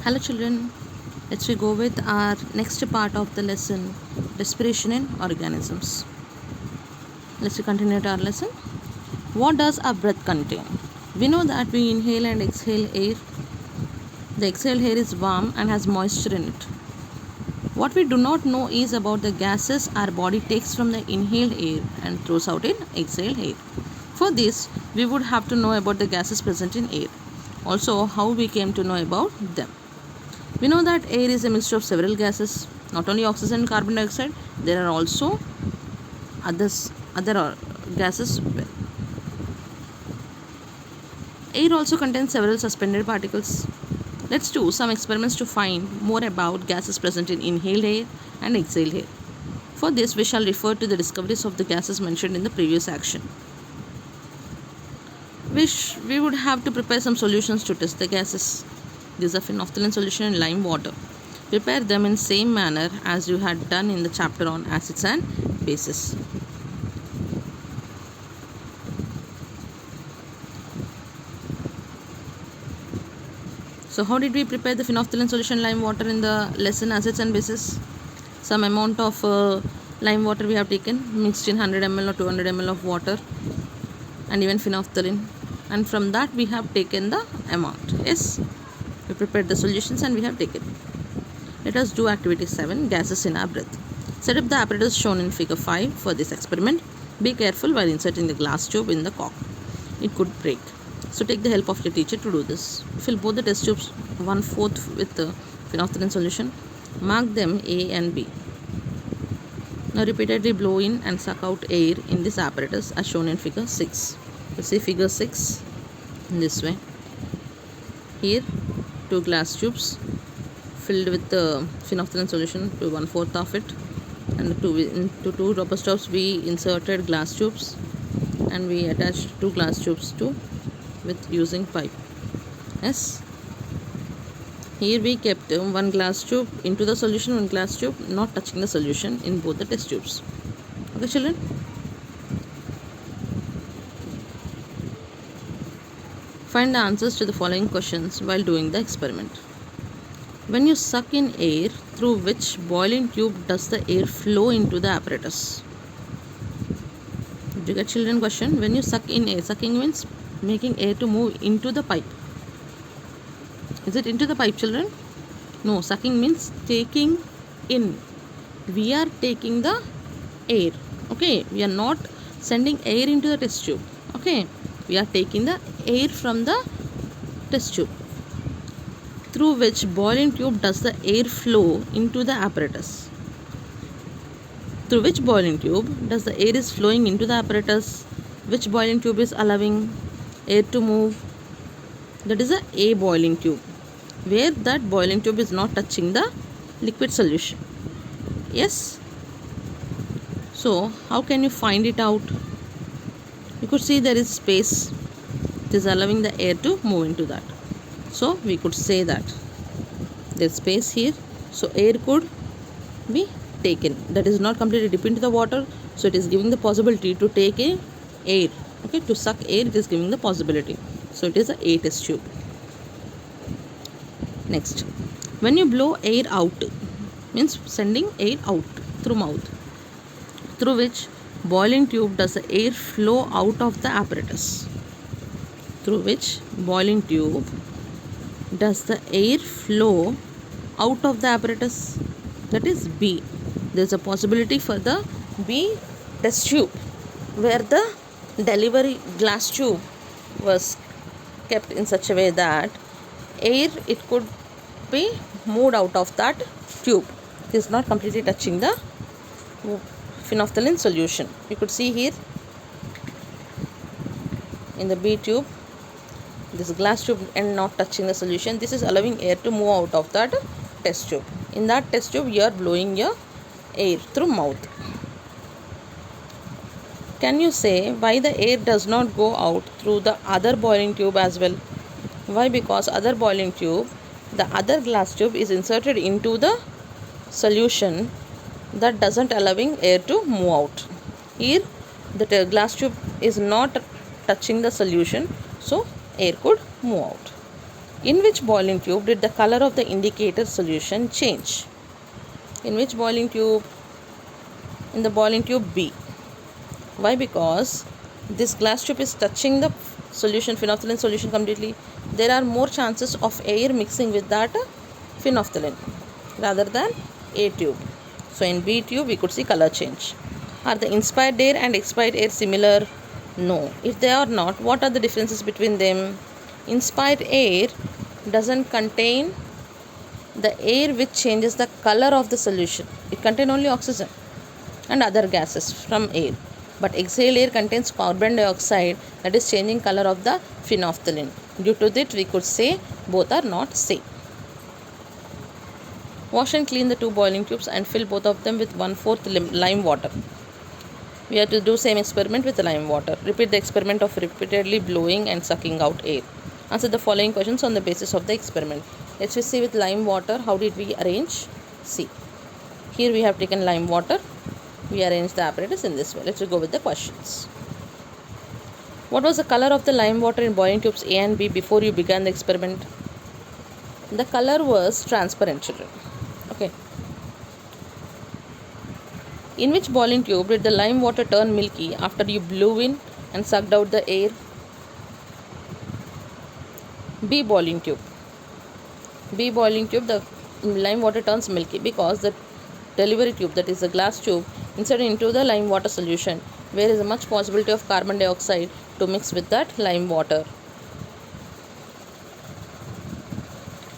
Hello children, let's we go with our next part of the lesson, respiration in organisms. Let's we continue to our lesson. What does our breath contain? We know that we inhale and exhale air. The exhaled air is warm and has moisture in it. What we do not know is about the gases our body takes from the inhaled air and throws out in exhaled air. For this, we would have to know about the gases present in air. Also, how we came to know about them. We know that air is a mixture of several gases, not only oxygen and carbon dioxide, there are also other gases. Air also contains several suspended particles. Let's do some experiments to find more about gases present in inhaled air and exhaled air. For this, we shall refer to the discoveries of the gases mentioned in the previous action. We would have to prepare some solutions to test the gases. These are phenolphthalein solution in lime water. Prepare them in same manner as you had done in the chapter on acids and bases. So how did we prepare the phenolphthalein solution in lime water in the lesson acids and bases? Some amount of lime water we have taken, mixed in 100 ml or 200 ml of water, and even phenolphthalein, and from that we have taken the amount. Yes, we prepared the solutions and we have taken. Let us do activity 7, gases in our breath. Set up the apparatus shown in figure 5 for this experiment. Be careful while inserting the glass tube in the cork. It could break. So take the help of your teacher to do this. Fill both the test tubes 1/4 with the phenolphthalein solution. Mark them A and B. Now repeatedly blow in and suck out air in this apparatus as shown in figure 6. You see figure 6 in this way. Here 2 glass tubes filled with the phenolphthalein solution to 1/4 of it, and into 2 rubber stops we inserted glass tubes and we attached 2 glass tubes to with using pipe. Yes, here we kept 1 glass tube into the solution, 1 glass tube not touching the solution in both the test tubes. Okay children, find the answers to the following questions while doing the experiment. When you suck in air, through which boiling tube does the air flow into the apparatus? Did you get children question? When you suck in air, sucking means making air to move into the pipe. Is it into the pipe children? No, sucking means taking in. We are taking the air. Okay, we are not sending air into the test tube. Okay, we are taking the air from the test tube. Through which boiling tube does the air flow into the apparatus? Through which boiling tube does the air is flowing into the apparatus? Which boiling tube is allowing air to move? That is a boiling tube, where that boiling tube is not touching the liquid solution. Yes, so how can you find it out? You could see there is space. It is allowing the air to move into that. So we could say that there is space here, so air could be taken. That is not completely dip into the water, so it is giving the possibility to take air. Okay, to suck air, it is giving the possibility. So it is a test tube. Next, when you blow air out, means sending air out through mouth. Through which boiling tube does the air flow out of the apparatus? Through which boiling tube does the air flow out of the apparatus? That is B. There is a possibility for the B test tube, where the delivery glass tube was kept in such a way that air, it could be moved out of that tube. It is not completely touching the phenolphthalein solution. You could see here in the B tube, this glass tube and not touching the solution. This is allowing air to move out of that test tube. In that test tube, you are blowing your air through mouth. Can you say why the air does not go out through the other boiling tube as well? Why? Because other boiling tube, the other glass tube is inserted into the solution, that doesn't allowing air to move out. Here the glass tube is not touching the solution, so air could move out. In which boiling tube did the color of the indicator solution change? In which boiling tube? In the boiling tube B. Why? Because this glass tube is touching the solution, phenolphthalein solution completely. There are more chances of air mixing with that phenolphthalein rather than A tube. So in B tube we could see color change. Are the inspired air and expired air similar? No. If they are not, what are the differences between them? Inspired air doesn't contain the air which changes the color of the solution. It contains only oxygen and other gases from air. But exhaled air contains carbon dioxide that is changing color of the phenolphthalein. Due to that we could say both are not same. Wash and clean the two boiling tubes and fill both of them with 1/4 lime water. We have to do same experiment with lime water. Repeat the experiment of repeatedly blowing and sucking out air. Answer the following questions on the basis of the experiment. Let's see with lime water how did we arrange. See, here we have taken lime water. We arrange the apparatus in this way. Let's go with the questions. What was the color of the lime water in boiling tubes A and B before you began the experiment? The color was transparent, children. Okay. In which boiling tube did the lime water turn milky after you blew in and sucked out the air? B boiling tube. B boiling tube, the lime water turns milky because the delivery tube, that is the glass tube, inserted into the lime water solution, where is a much possibility of carbon dioxide to mix with that lime water.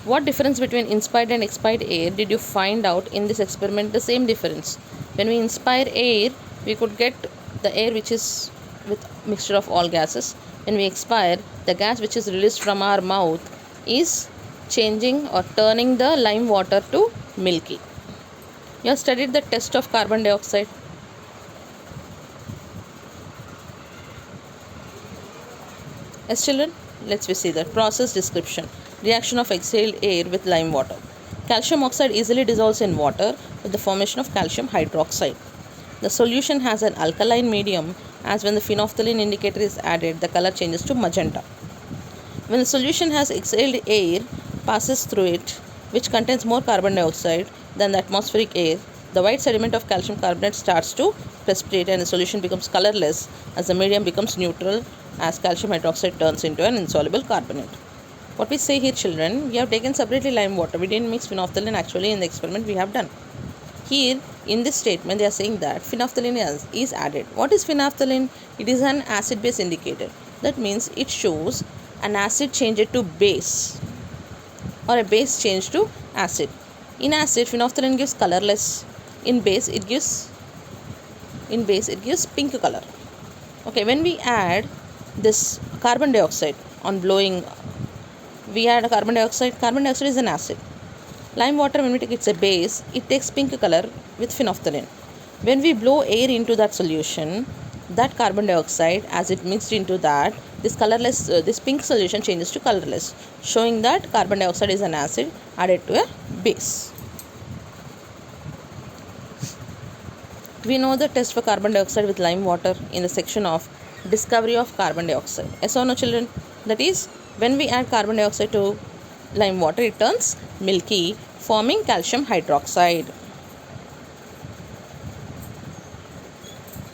What difference between inspired and expired air did you find out in this experiment? The same difference. When we inspire air, we could get the air which is with mixture of all gases. When we expire, the gas which is released from our mouth is changing or turning the lime water to milky. You have studied the test of carbon dioxide. Yes, children, let's see the process description. Reaction of exhaled air with lime water. Calcium oxide easily dissolves in water with the formation of calcium hydroxide. The solution has an alkaline medium, as when the phenolphthalein indicator is added, the color changes to magenta. When the solution has exhaled air passes through it, which contains more carbon dioxide than the atmospheric air, the white sediment of calcium carbonate starts to precipitate and the solution becomes colorless as the medium becomes neutral as calcium hydroxide turns into an insoluble carbonate. What we say here, children, we have taken separately lime water. We didn't mix phenolphthalein actually in the experiment we have done. Here in this statement they are saying that phenolphthalein is added. What is phenolphthalein? It is an acid base indicator. That means it shows an acid changed to base or a base changed to acid. In acid, phenolphthalein gives colorless. In base it gives pink color. Okay, when we add this carbon dioxide on blowing, we add carbon dioxide. Carbon dioxide is an acid. Lime water, when we take it's a base, it takes pink color with phenolphthalein. When we blow air into that solution, that carbon dioxide, as it mixed into that, this pink solution changes to colorless, showing that carbon dioxide is an acid added to a base. We know the test for carbon dioxide with lime water in the section of discovery of carbon dioxide. Yes or no, children? That is, when we add carbon dioxide to lime water, it turns milky, forming calcium hydroxide.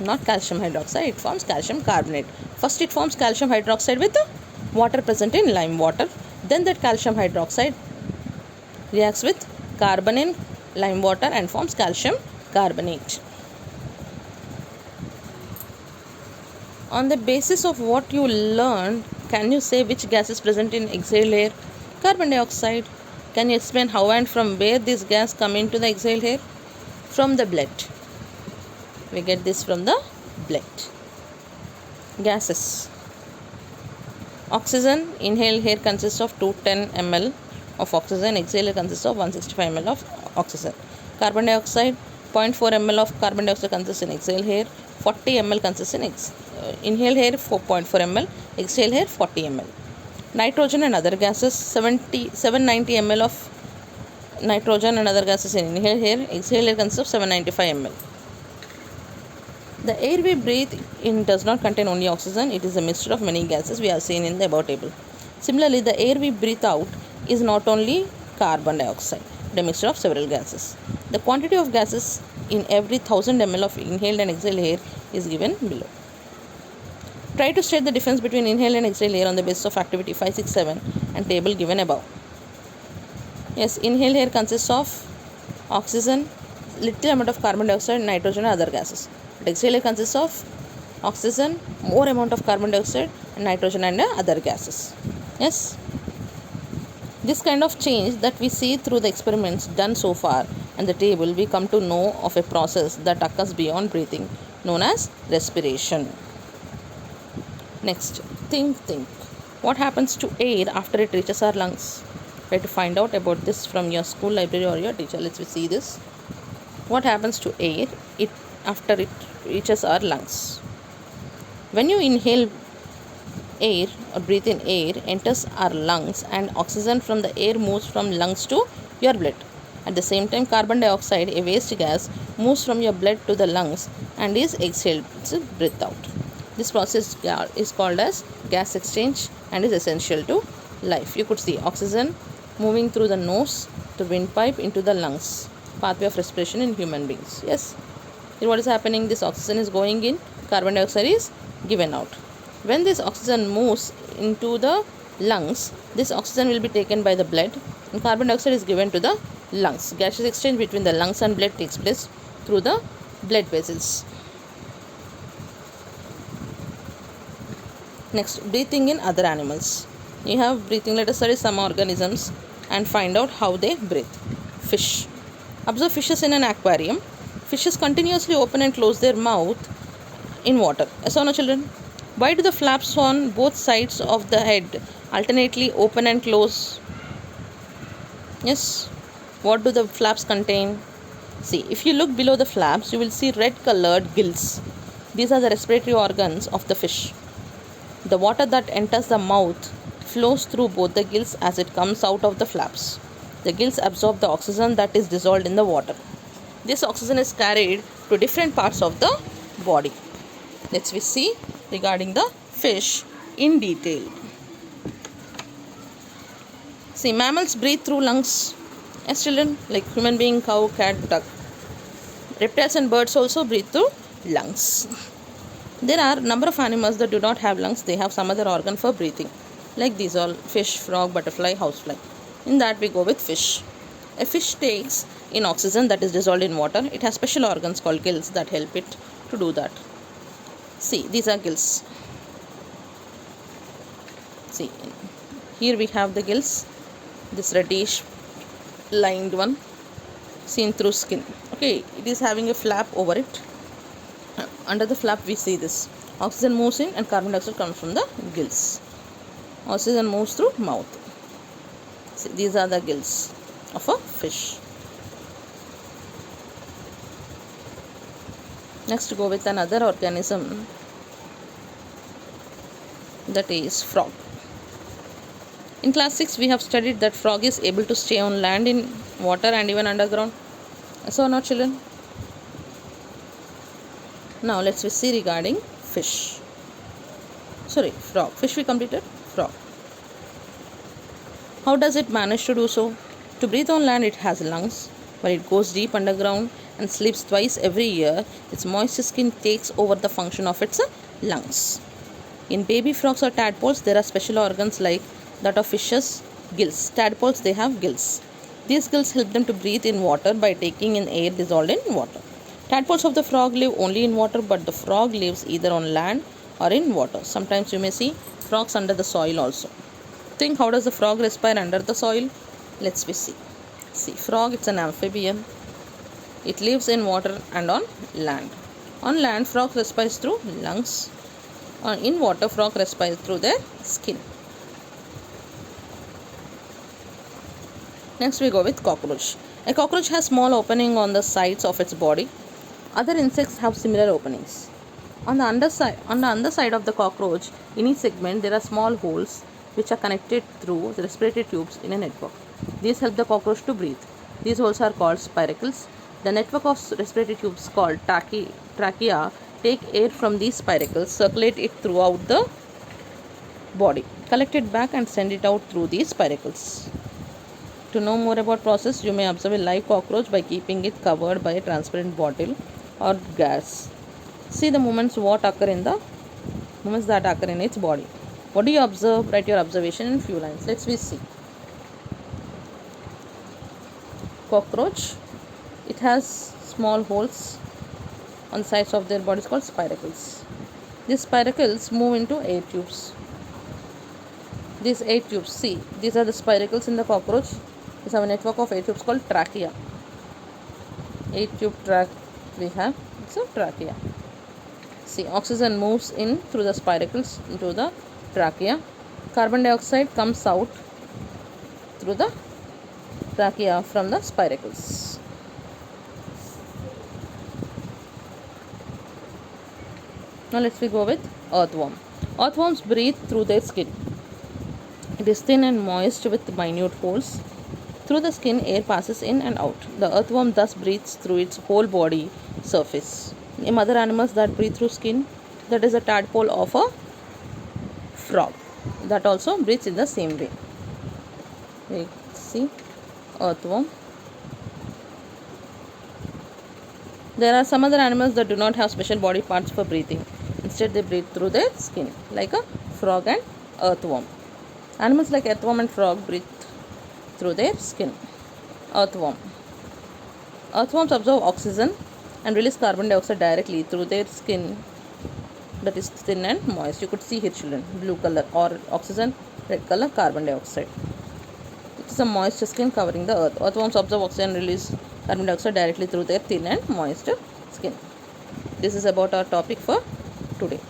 Not calcium hydroxide, it forms calcium carbonate. First it forms calcium hydroxide with the water present in lime water. Then that calcium hydroxide reacts with carbon in lime water and forms calcium carbonate. On the basis of what you learned, can you say which gas is present in exhaled air? Carbon dioxide. Can you explain how and from where this gas come into the exhaled air? From the blood. We get this from the blood. Gases. Oxygen, inhaled air consists of 210 ml of oxygen. Exhaled air consists of 165 ml of oxygen. Carbon dioxide, 0.4 ml of carbon dioxide consists in exhaled air. 40 ml consists in inhaled air, 4.4 ml. Exhaled air, 40 ml. Nitrogen and other gases, 790 ml of nitrogen and other gases in inhaled air. Exhaled air consists of 795 ml. The air we breathe in does not contain only oxygen. It is a mixture of many gases we have seen in the above table. Similarly, the air we breathe out is not only carbon dioxide, but a mixture of several gases. The quantity of gases in every 1000 ml of inhaled and exhaled air is given below. Try to state the difference between inhaled and exhaled air on the basis of activity 567 and table given above. Yes, inhaled air consists of oxygen, little amount of carbon dioxide, nitrogen and other gases. But exhaled air consists of oxygen, more amount of carbon dioxide and nitrogen and other gases. Yes, this kind of change that we see through the experiments done so far and the table, we come to know of a process that occurs beyond breathing known as respiration. Next, think. What happens to air after it reaches our lungs? Try to find out about this from your school library or your teacher. Let's see this. What happens to air after it reaches our lungs? When you inhale air or breathe in air, enters our lungs and oxygen from the air moves from lungs to your blood. At the same time, carbon dioxide, a waste gas, moves from your blood to the lungs and is exhaled, it's breathed out. This process is called as gas exchange and is essential to life. You could see oxygen moving through the nose to windpipe into the lungs, pathway of respiration in human beings. Yes, here what is happening? This oxygen is going in, carbon dioxide is given out. When this oxygen moves into the lungs, this oxygen will be taken by the blood and carbon dioxide is given to the lungs. Gaseous exchange between the lungs and blood takes place through the blood vessels. Next, breathing in other animals. You have breathing. Let us study some organisms and find out how they breathe. Fish. Observe fishes in an aquarium. Fishes continuously open and close their mouth in water. Yes or no, children? Why do the flaps on both sides of the head alternately open and close? Yes. What do the flaps contain? See, if you look below the flaps, you will see red colored gills. These are the respiratory organs of the fish. The water that enters the mouth flows through both the gills as it comes out of the flaps. The gills absorb the oxygen that is dissolved in the water. This oxygen is carried to different parts of the body. Let's see regarding the fish in detail. See, mammals breathe through lungs. Yes, children, like human being, cow, cat, duck. Reptiles and birds also breathe through lungs. There are a number of animals that do not have lungs. They have some other organ for breathing. Like these all: fish, frog, butterfly, housefly. In that we go with fish. A fish takes in oxygen that is dissolved in water. It has special organs called gills that help it to do that. See, these are gills. See, here we have the gills. This reddish lined one seen through skin. Okay, it is having a flap over it. Under the flap we see this. Oxygen moves in and carbon dioxide comes from the gills. Oxygen moves through mouth. See, these are the gills of a fish. Next, go with another organism, that is frog. In class 6 we have studied that frog is able to stay on land, in water and even underground. So now, children, now let's see regarding fish. Frog. Fish we completed. Frog. How does it manage to do so? To breathe on land, it has lungs, but it goes deep underground and sleeps twice every year. Its moist skin takes over the function of its lungs. In baby frogs or tadpoles, there are special organs like that of fishes, gills. Tadpoles, they have gills. These gills help them to breathe in water by taking in air dissolved in water. Tadpoles of the frog live only in water, but the frog lives either on land or in water. Sometimes you may see frogs under the soil also. Think, how does the frog respire under the soil? Let's see. See, frog, it's an amphibian. It lives in water and on land. On land, frog respires through lungs. In water, frog respires through their skin. Next we go with cockroach. A cockroach has small opening on the sides of its body. Other insects have similar openings. On the underside of the cockroach, in each segment there are small holes which are connected through the respiratory tubes in a network. These help the cockroach to breathe. These holes are called spiracles. The network of respiratory tubes called trachea take air from these spiracles, circulate it throughout the body, collect it back and send it out through these spiracles. To know more about process, you may observe a live cockroach by keeping it covered by a transparent bottle or gas. See the movements that occur in its body. What do you observe? Write your observation in few lines. Let's see. Cockroach, it has small holes on the sides of their bodies called spiracles. These spiracles move into air tubes. These air tubes, see, these are the spiracles in the cockroach. These have a network of air tubes called trachea. Air tube tract we have, it's a trachea. See, oxygen moves in through the spiracles into the trachea. Carbon dioxide comes out through the trachea from the spiracles. Now let's go with earthworm. Earthworms breathe through their skin. It is thin and moist with minute holes. Through the skin, air passes in and out. The earthworm thus breathes through its whole body surface. In other animals that breathe through skin, that is a tadpole of a frog. That also breathes in the same way. We see earthworm. There are some other animals that do not have special body parts for breathing. Instead, they breathe through their skin, like a frog and earthworm. Animals like earthworm and frog breathe through their skin. Earthworm. Earthworms absorb oxygen and release carbon dioxide directly through their skin, that is thin and moist. You could see here, children, blue color or oxygen, red color carbon dioxide. It is a moist skin covering the earth. Earthworms absorb oxygen and release carbon dioxide directly through their thin and moist skin. This is about our topic for today.